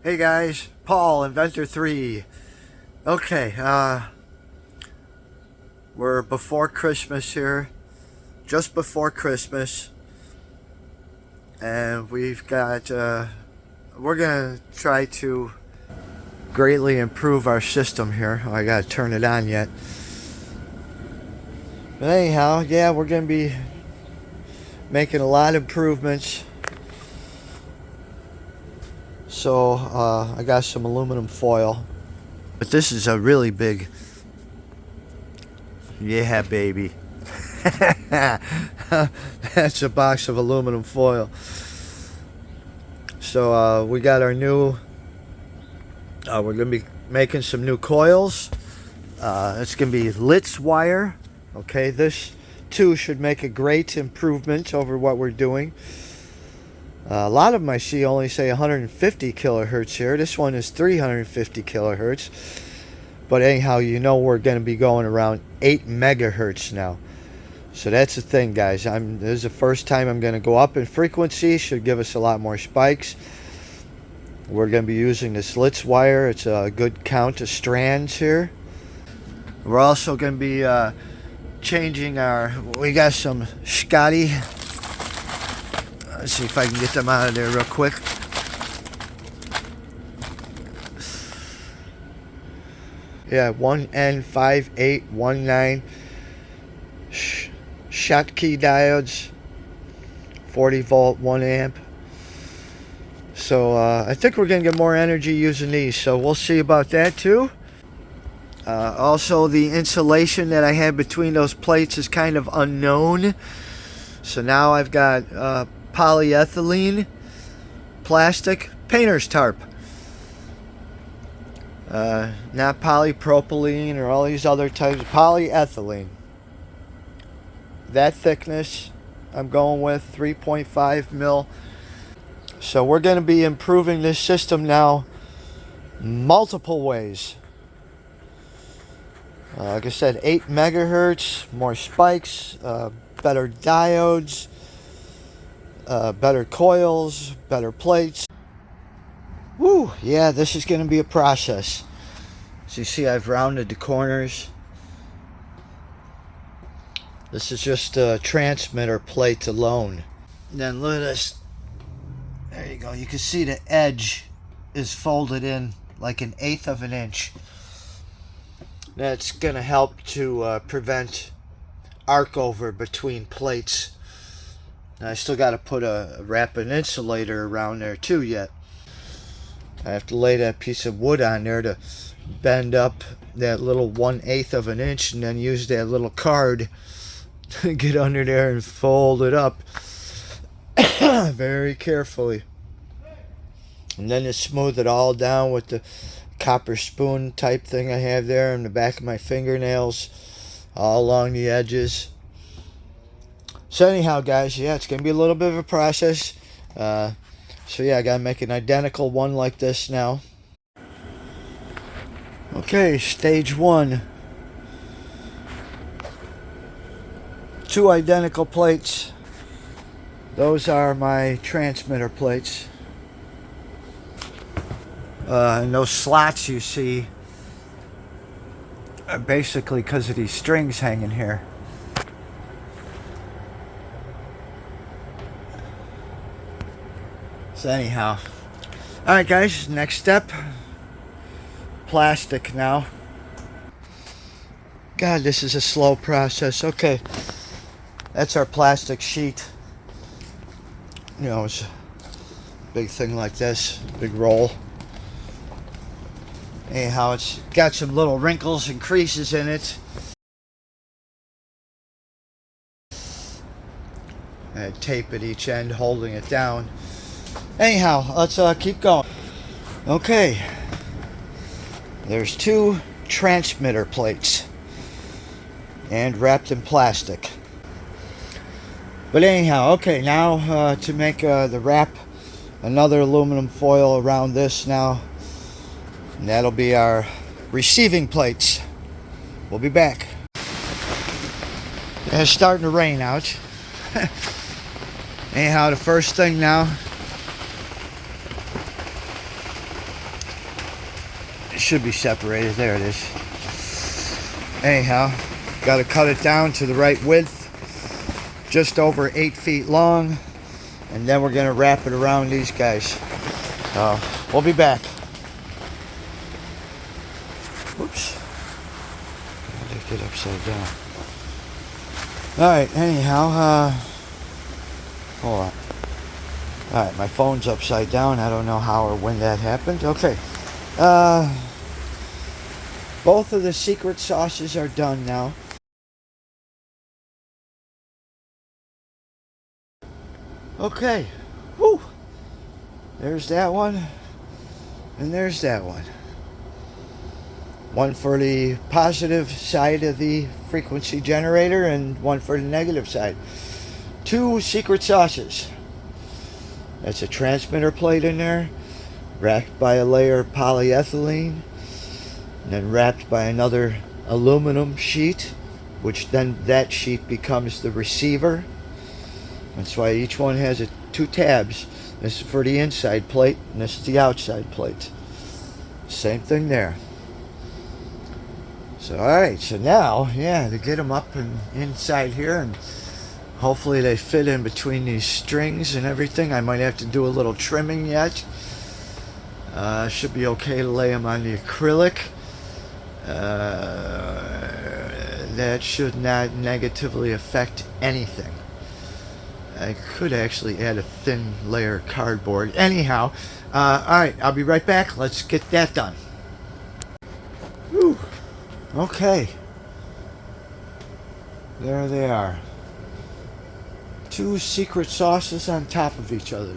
Hey guys, Paul, Inventor 3. Okay, we're before Christmas here, just before Christmas, and we've got, we're gonna try to greatly improve our system here. Oh, I gotta turn it on yet. But anyhow, yeah, we're gonna be making a lot of improvements. So I got some aluminum foil, but this is a really big, yeah baby. That's a box of aluminum foil. So we got our new, we're gonna be making some new coils. It's gonna be Litz wire. Okay, this too should make a great improvement over what we're doing. A lot of them I see only say 150 kilohertz here. This one is 350 kilohertz. But anyhow, you know we're going to be going around 8 megahertz now. So that's the thing, guys. This is the first time I'm going to go up in frequency. Should give us a lot more spikes. We're going to be using this Litz wire. It's a good count of strands here. We're also going to be changing we got some Scotty. Let's see if I can get them out of there real quick. Yeah, 1N5819 Schottky diodes, 40 volt, 1 amp. So I think we're going to get more energy using these, so we'll see about that too. Also, the insulation that I had between those plates is kind of unknown. So now I've got polyethylene plastic painter's tarp, not polypropylene or all these other types. Polyethylene, that thickness I'm going with 3.5 mil. So we're going to be improving this system now multiple ways. Like I said, 8 megahertz, more spikes, better diodes, better coils, better plates. Woo, yeah, this is going to be a process. So you see I've rounded the corners. This is just a transmitter plate alone. And then look at this. There you go. You can see the edge is folded in like 1/8 of an inch. That's going to help to prevent arc over between plates. I still got to put wrap an insulator around there too yet. I have to lay that piece of wood on there to bend up that little 1/8 of an inch, and then use that little card to get under there and fold it up very carefully. And then to smooth it all down with the copper spoon type thing I have there in the back of my fingernails, all along the edges. So anyhow, guys, yeah, it's going to be a little bit of a process. So yeah, I got to make an identical one like this now. Okay, stage 1. 2 identical plates. Those are my transmitter plates. And those slots you see are basically because of these strings hanging here. So anyhow, alright guys, next step, plastic now. God, this is a slow process. Okay, that's our plastic sheet. You know, it's a big thing like this, big roll. Anyhow, it's got some little wrinkles and creases in it. And tape at each end holding it down. Anyhow, let's keep going. Okay, there's 2 transmitter plates and wrapped in plastic. But anyhow, okay, now to make the wrap, another aluminum foil around this now, and that'll be our receiving plates. We'll be back. It's starting to rain out. Anyhow, the first thing now, should be separated. There it is. Anyhow, got to cut it down to the right width, just over 8 feet long, and then we're going to wrap it around these guys. We'll be back. Whoops. I did get upside down. Alright, anyhow, hold on. Alright, my phone's upside down. I don't know how or when that happened. Okay. Both of the secret sauces are done now. Okay. Whew. There's that one. And there's that one. One for the positive side of the frequency generator and one for the negative side. 2 secret sauces. That's a transmitter plate in there, wrapped by a layer of polyethylene, and then wrapped by another aluminum sheet, which then that sheet becomes the receiver. That's why each one has 2 tabs. This is for the inside plate, and this is the outside plate. Same thing there. So, alright, so now, yeah, to get them up and inside here, and hopefully they fit in between these strings and everything. I might have to do a little trimming yet. Should be okay to lay them on the acrylic. That should not negatively affect anything. I could actually add a thin layer of cardboard. Anyhow, alright, I'll be right back. Let's get that done. Whew. Okay. There they are. 2 secret sauces on top of each other.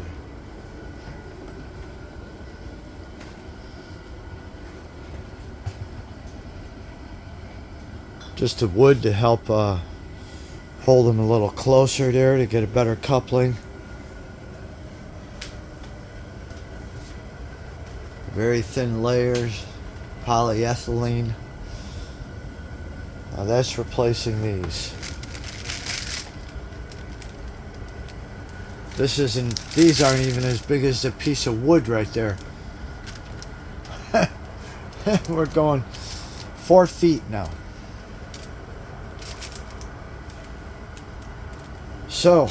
Just the wood to help hold them a little closer there to get a better coupling. Very thin layers, polyethylene. Now that's replacing these. These aren't even as big as the piece of wood right there. We're going 4 feet now. So,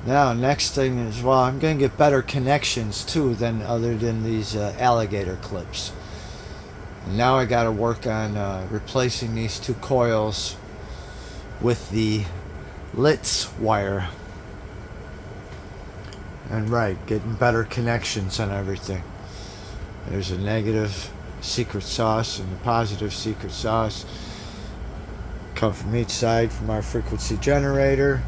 now next thing is, well, I'm going to get better connections too other than these alligator clips. And now I got to work on replacing these 2 coils with the Litz wire. And right, getting better connections on everything. There's a negative secret sauce and a positive secret sauce. Come from each side from our frequency generator.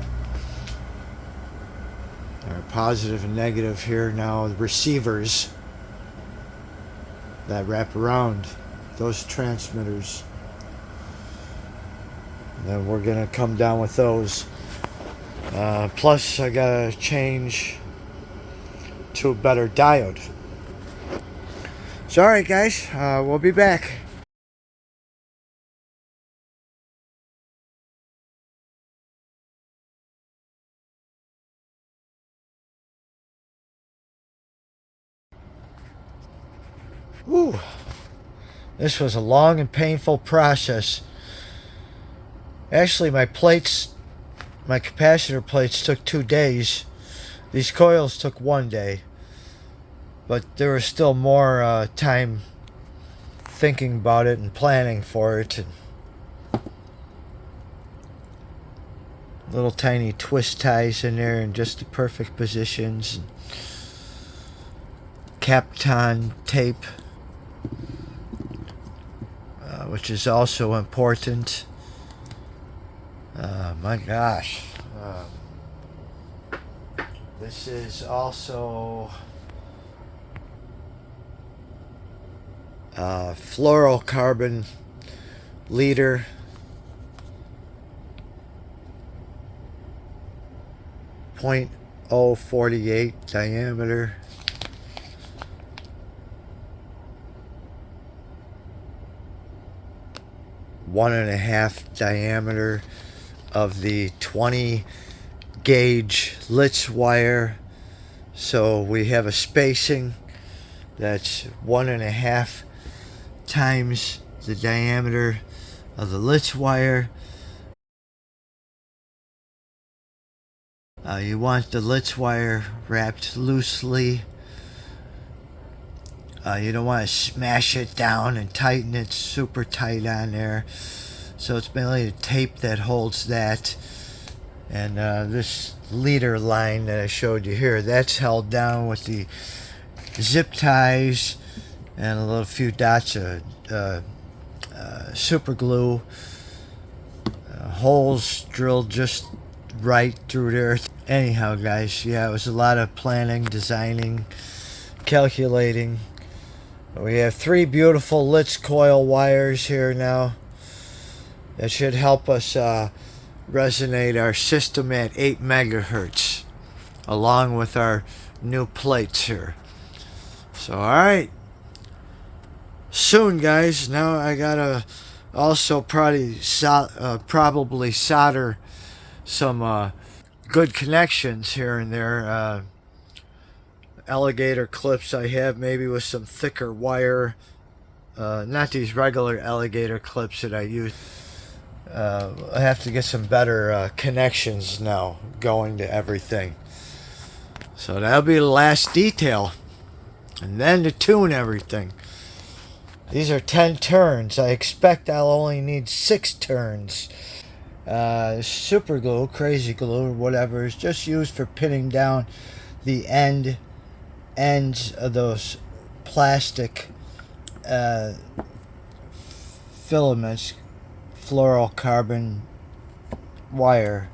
Our positive and negative here now, the receivers that wrap around those transmitters. And then we're going to come down with those. Plus I got to change to a better diode. So alright guys, we'll be back. Whew. This was a long and painful process. Actually, my capacitor plates took 2 days. These coils took 1 day. But there was still more time thinking about it and planning for it. And little tiny twist ties in there in just the perfect positions. And Kapton tape, which is also important. My gosh. This is also fluorocarbon leader. .048 diameter. 1.5 diameter of the 20 gauge Litz wire, so we have a spacing That's 1.5 times the diameter of the Litz wire. You want the Litz wire wrapped loosely. You don't want to smash it down and tighten it super tight on there. So it's mainly the tape that holds that. And this leader line that I showed you here, that's held down with the zip ties and a little few dots of super glue. Holes drilled just right through there. Anyhow, guys, yeah, it was a lot of planning, designing, calculating. We have 3 beautiful Litz coil wires here now. That should help us resonate our system at 8 megahertz, along with our new plates here. So, alright. Soon, guys. Now I gotta also probably solder some good connections here and there. Alligator clips I have, maybe with some thicker wire. Not these regular alligator clips that I use. I have to get some better connections now going to everything. So that'll be the last detail. And then to tune everything. These are 10 turns. I expect I'll only need 6 turns. Super glue, crazy glue, or whatever, is just used for pinning down the ends of those plastic filaments, fluorocarbon wire,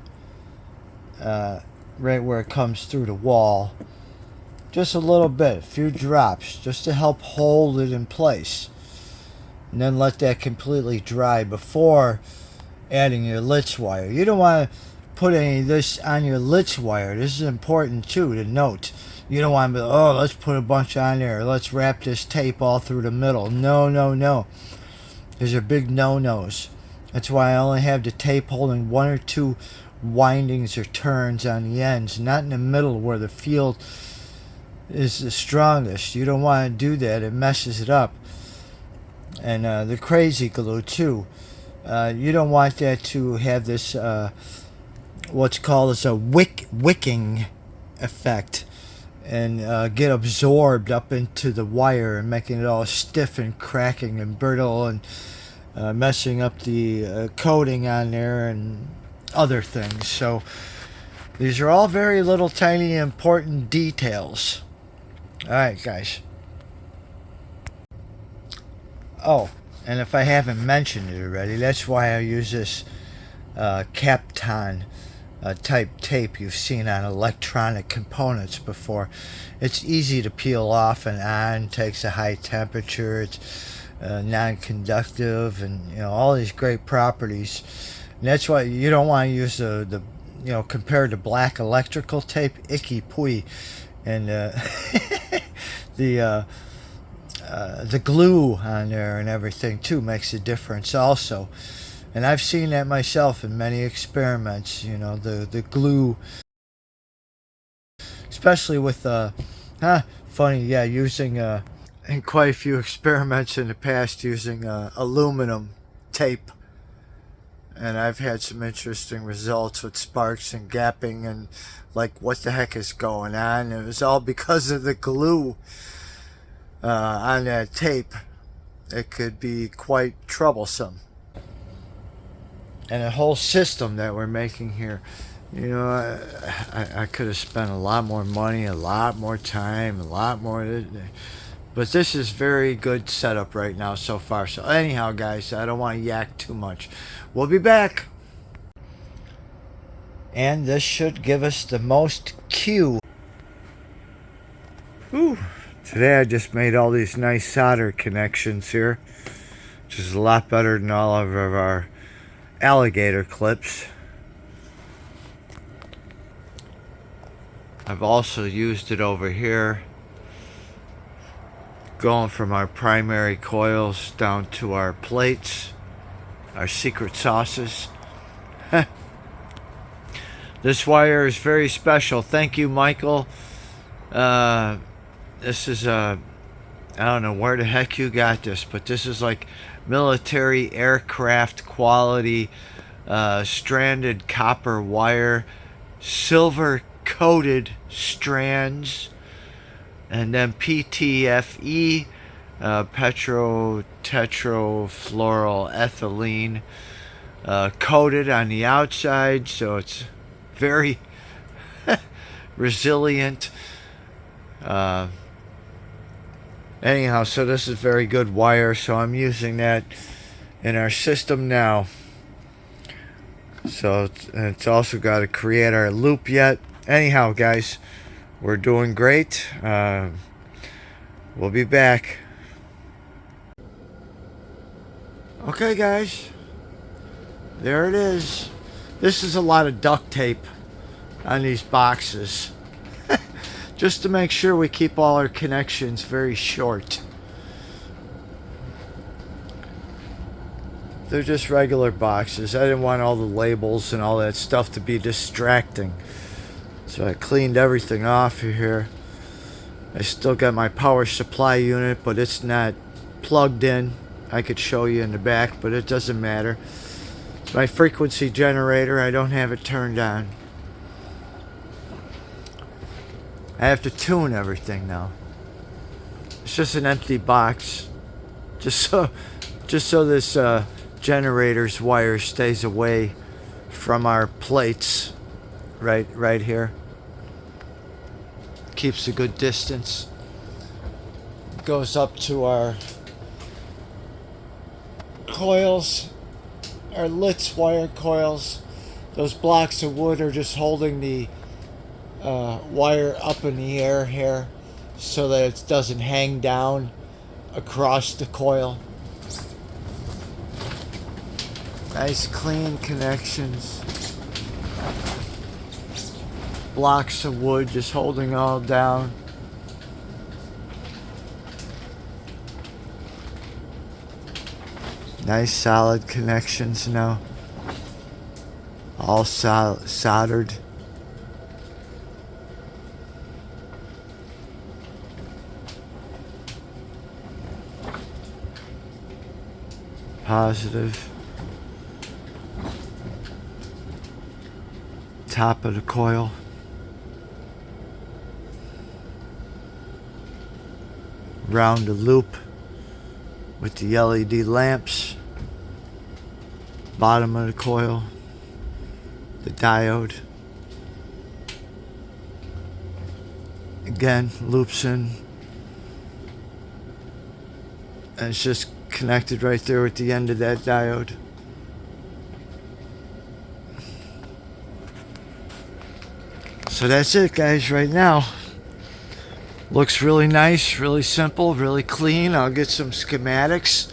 right where it comes through the wall. Just a little bit, a few drops, just to help hold it in place. And then let that completely dry before adding your Litz wire. You don't want to put any of this on your Litz wire. This is important too to note. You don't want to be, oh, let's put a bunch on there. Let's wrap this tape all through the middle. No, no, no. These are big no-nos. That's why I only have the tape holding 1 or 2 windings or turns on the ends, not in the middle where the field is the strongest. You don't want to do that. It messes it up. And the crazy glue too. You don't want that to have this what's called as a wicking effect and get absorbed up into the wire and making it all stiff and cracking and brittle and messing up the coating on there and other things. So these are all very little tiny important details. Alright, guys. Oh, and if I haven't mentioned it already, that's why I use this Kapton type tape you've seen on electronic components before. It's easy to peel off and on, takes a high temperature, it's non-conductive, and you know, all these great properties. And that's why you don't want to use the you know, compared to black electrical tape, icky pui. And the glue on there and everything too makes a difference also. And I've seen that myself in many experiments, you know, the glue, especially with funny, yeah, using in quite a few experiments in the past using aluminum tape. And I've had some interesting results with sparks and gapping and like, what the heck is going on? It was all because of the glue on that tape. It could be quite troublesome. And the whole system that we're making here, you know, I could have spent a lot more money, a lot more time, a lot more, but this is very good setup right now so far. So anyhow, guys, I don't want to yak too much. We'll be back. And this should give us the most Q. Whew. Today I just made all these nice solder connections here, which is a lot better than all of our alligator clips. I've also used it over here, going from our primary coils down to our plates, our secret sauces. This wire is very special. Thank you, Michael. This is I don't know where the heck you got this, but this is like military aircraft quality stranded copper wire, silver coated strands, and then PTFE, petrotetrafluoroethylene, coated on the outside, so it's very resilient. Anyhow, so this is very good wire, so I'm using that in our system now. So it's also got to create our loop yet. Anyhow, guys, we're doing great. We'll be back. Okay, guys, there it is. This is a lot of duct tape on these boxes. Just to make sure we keep all our connections very short. They're just regular boxes. I didn't want all the labels and all that stuff to be distracting. So I cleaned everything off here. I still got my power supply unit, but it's not plugged in. I could show you in the back, but it doesn't matter. My frequency generator, I don't have it turned on. I have to tune everything now. It's just an empty box, just so this generator's wire stays away from our plates, right here. Keeps a good distance. Goes up to our coils, our Litz wire coils. Those blocks of wood are just holding the wire up in the air here so that it doesn't hang down across the coil. Nice clean connections. Blocks of wood just holding all down. Nice solid connections now. All soldered. Positive. Top of the coil. Round the loop with the LED lamps. Bottom of the coil. The diode. Again, loops in. And it's just connected right there at the end of that diode. So that's it, guys, right now. Looks really nice, really simple, really clean. I'll get some schematics